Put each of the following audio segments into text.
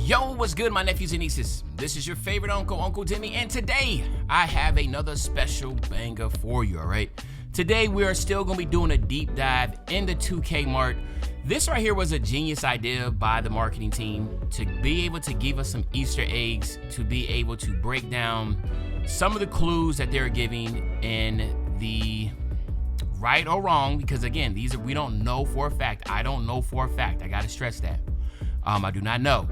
Yo, what's good, my nephews and nieces? This is your favorite uncle, Uncle Timmy, and today I have another special banger for you, all right? Today we are still going to be doing a deep dive in the 2K Mart. This right here was a genius idea by the marketing team to be able to give us some Easter eggs, to be able to break down some of the clues that they're giving in the right or wrong, because again, these are, we don't know for a fact. I don't know for a fact. I got to stress that. I do not know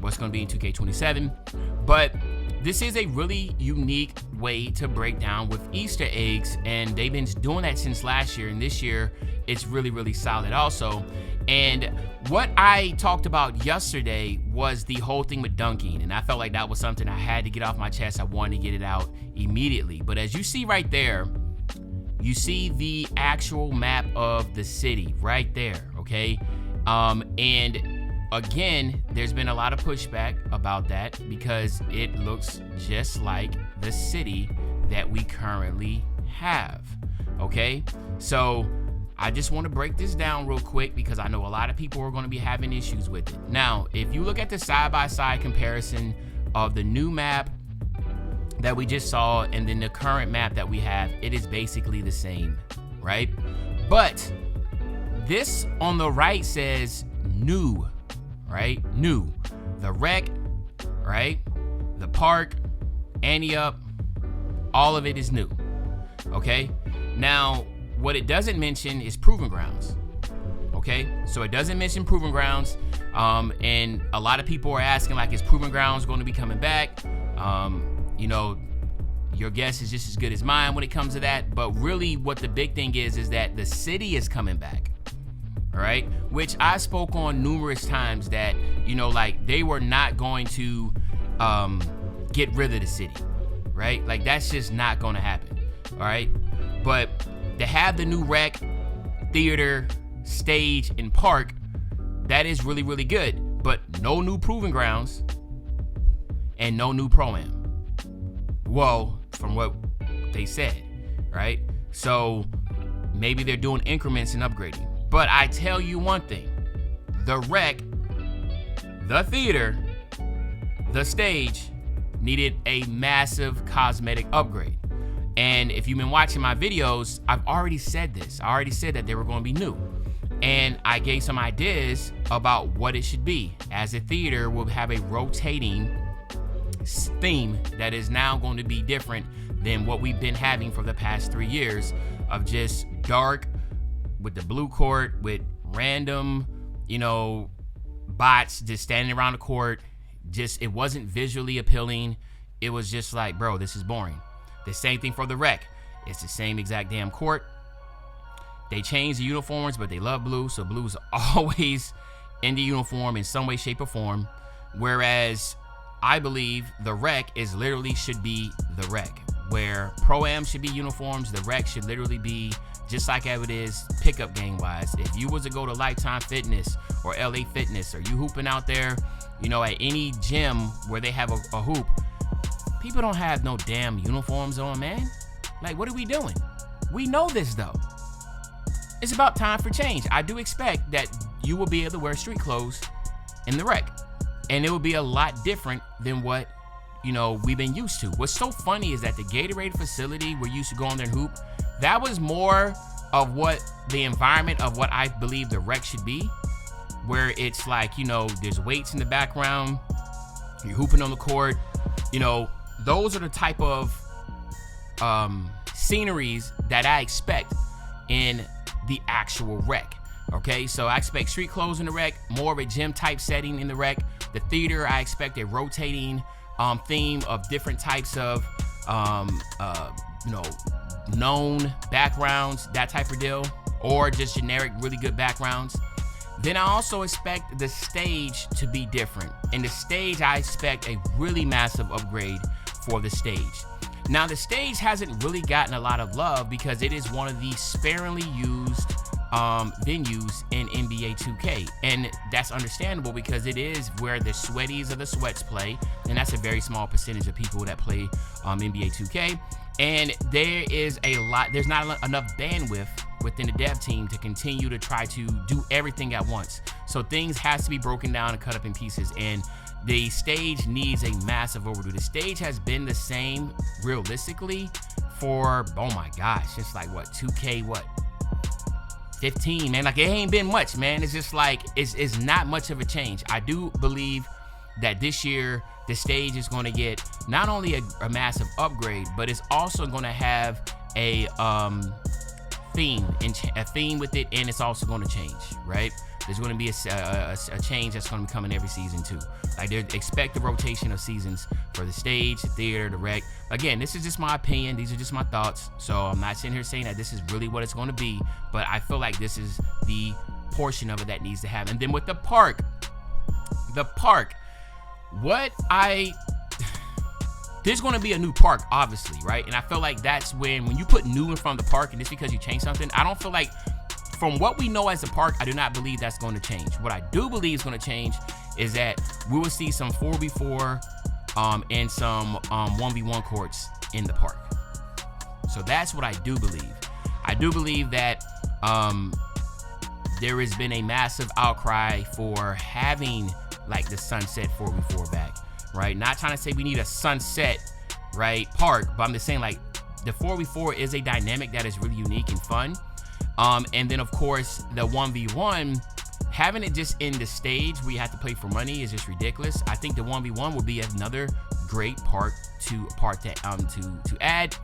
what's going to be in 2K27, but this is a really unique way to break down with Easter eggs, and they've been doing that since last year, and this year it's really, really solid also. And what I talked about yesterday was the whole thing with dunking, and I felt like that was something I had to get off my chest. I wanted to get it out immediately. But as you see right there, you see the actual map of the city right there, okay? And again, there's been a lot of pushback about that because it looks just like the city that we currently have, okay? So I just want to break this down real quick because I know a lot of people are going to be having issues with it. Now, if you look at the side-by-side comparison of the new map that we just saw and then the current map that we have, it is basically the same, right? But this on the right says new, right? New. The wreck, right? The park, Annie-Up, all of it is new, okay? Now, what it doesn't mention is Proving Grounds, okay? So it doesn't mention Proving Grounds, and a lot of people are asking, like, is Proving Grounds going to be coming back? You know, your guess is just as good as mine when it comes to that, but really what the big thing is that the city is coming back. All right, which I spoke on numerous times that, you know, like they were not going to get rid of the city, right? Like that's just not going to happen. All right, but to have the new rec, theater, stage, and park, that is really, really good. But no new Proving Grounds and no new Pro-Am. Well, from what they said, right? So maybe they're doing increments and upgrading. But I tell you one thing, the rec, the theater, the stage needed a massive cosmetic upgrade. And if you've been watching my videos, I've already said this. I already said that they were going to be new. And I gave some ideas about what it should be. As a theater, we'll have a rotating theme that is now going to be different than what we've been having for the past 3 years of just dark, with the blue court, with random, you know, bots just standing around the court. Just, it wasn't visually appealing. It was just like, bro, this is boring. The same thing for the rec. It's the same exact damn court. They changed the uniforms, but they love blue, so blue's always in the uniform in some way, shape, or form. Whereas I believe the rec is literally should be the rec. Where Pro-Am should be uniforms, the rec should literally be just like how it is pickup game wise. If you was to go to Lifetime Fitness or LA Fitness, or you hooping out there, you know, at any gym where they have a hoop, people don't have no damn uniforms on, man. Like, what are we doing? We know this though. It's about time for change. I do expect that you will be able to wear street clothes in the rec, and it will be a lot different than what, you know, we've been used to. What's so funny is that the Gatorade facility where you used to go on there and hoop, that was more of what the environment of what I believe the rec should be, where it's like, you know, there's weights in the background, you're hooping on the court, you know, those are the type of sceneries that I expect in the actual rec. Okay, so I expect street clothes in the rec, more of a gym type setting in the rec. The theater, I expect a rotating theme of different types of you know, known backgrounds, that type of deal, or just generic really good backgrounds. Then I also expect the stage to be different. In the stage, I expect a really massive upgrade for the stage. Now, the stage hasn't really gotten a lot of love because it is one of the sparingly used venues in NBA 2K, and that's understandable because it is where the sweaties of the sweats play, and that's a very small percentage of people that play NBA 2K. And there is a lot, there's not enough bandwidth within the dev team to continue to try to do everything at once. So things has to be broken down and cut up in pieces, and the stage needs a massive overdo. The stage has been the same realistically for, oh my gosh, it's like what, 2K, what, 15, man. Like, it ain't been much, man. It's just like, it's not much of a change. I do believe that this year the stage is going to get not only a massive upgrade, but it's also going to have a theme with it, and it's also going to change, right? There's going to be a change that's going to be coming every season too. Like, they expect the rotation of seasons for the stage, the theater, the rec. Again, this is just my opinion. These are just my thoughts. So I'm not sitting here saying that this is really what it's going to be, but I feel like this is the portion of it that needs to happen. And then with the park, there's going to be a new park, obviously, right? And I feel like that's when you put new in front of the park and just because you change something, I don't feel like, from what we know as a park, I do not believe that's going to change. What I do believe is going to change is that we will see some 4v4 and some 1v1 courts in the park. So that's what I do believe. I do believe that there has been a massive outcry for having like the Sunset 4v4 back, right? Not trying to say we need a Sunset, right, park, but I'm just saying, like, the 4v4 is a dynamic that is really unique and fun. And then of course the 1v1, having it just in the stage where you have to play for money is just ridiculous. I think the 1v1 will be another great part to add.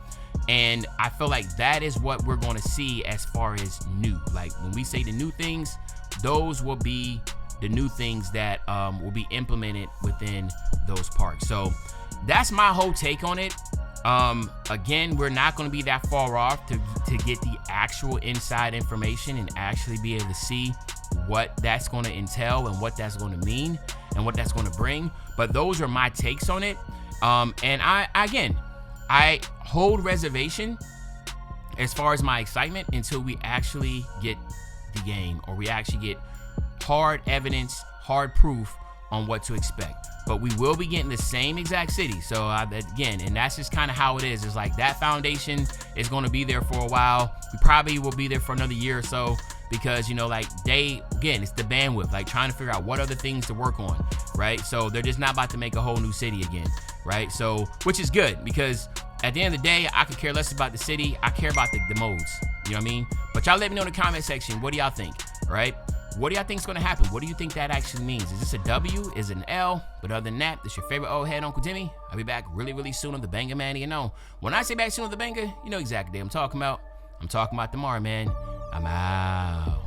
And I feel like that is what we're going to see as far as new. Like, when we say the new things, those will be the new things that will be implemented within those parks. So that's my whole take on it. Again, we're not going to be that far off to get the actual inside information and actually be able to see what that's going to entail and what that's going to mean and what that's going to bring. But those are my takes on it. And I hold reservation as far as my excitement until we actually get the game, or we actually get hard evidence, hard proof on what to expect. But we will be getting the same exact city. So again, and that's just kind of how it is. It's like that foundation is going to be there for a while. We probably will be there for another year or so, because, you know, like, it's the bandwidth, like trying to figure out what other things to work on, right? So they're just not about to make a whole new city again, right? So, which is good, because at the end of the day, I could care less about the city. I care about the modes, you know what I mean? But y'all let me know in the comment section, what do y'all think, right? What do y'all think is going to happen? What do you think that actually means? Is this a W? Is it an L? But other than that, this your favorite old head, Uncle Timmy. I'll be back really, really soon on the Banger, man. You know, when I say back soon on the Banger, you know exactly what I'm talking about. I'm talking about tomorrow, man. I'm out.